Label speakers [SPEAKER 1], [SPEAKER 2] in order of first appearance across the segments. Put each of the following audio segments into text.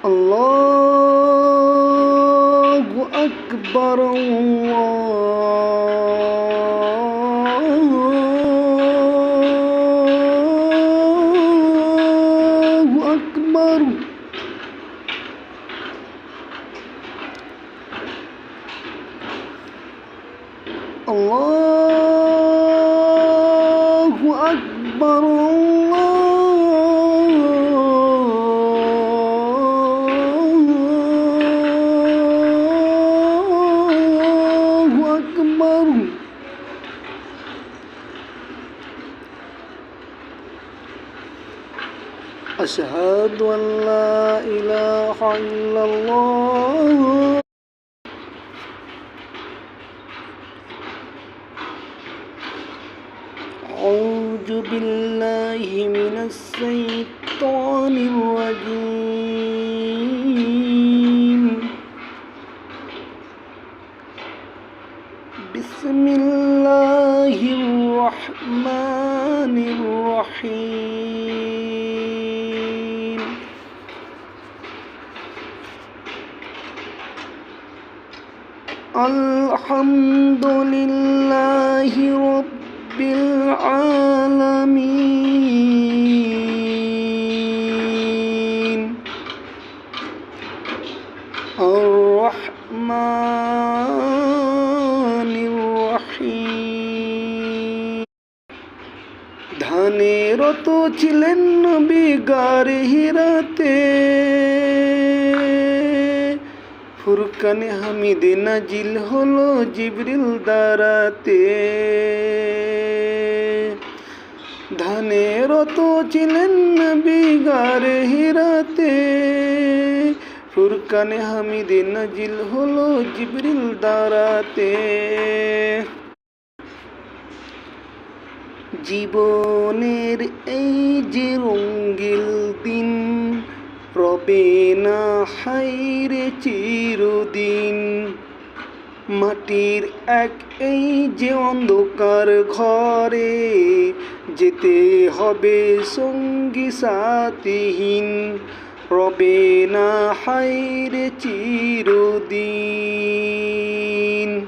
[SPEAKER 1] আল্লাহু আকবার, আল্লাহু আকবার। আল্লাহু আকবার, আল্লাহু আকবার। আশহাদু আল্লা ইলাহা ইল্লাল্লাহ। أعوذ بالله من الشيطان الرجيم. بسم الله الرحمن الرحيم. الحمد لله رب العالمين الرحمن الرحيم. ধানে রত ছিলেন নবী গারে হিরাতে, ফুরকানে হামিদে নাজিল হলো জিবরিল দ্বারাতে। ধানে রত ছিলেন নবী গারে হিরাতে, ফুরকানে হামিদে নাজিল হলো জিবরিল দ্বারাতে। জীবনের এই যে রঙ্গিল দিন, রবে না হায়রে চিরদিন। মাটির এক এই যে অন্ধকার ঘরে, যেতে হবে সঙ্গী সাথীহীন, রবে না হায়রে চিরদিন।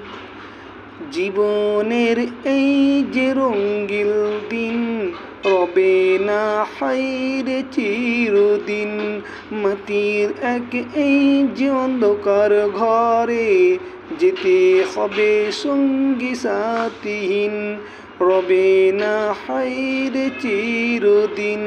[SPEAKER 1] জীবনের এই যে রঙ্গিল দিন, রবে না হায়রে চিরদিন। মাটির এক এই যে অন্ধকার ঘরে, যেতে হবে সঙ্গী সাথীহীন, রবে না হায়রে চিরদিন।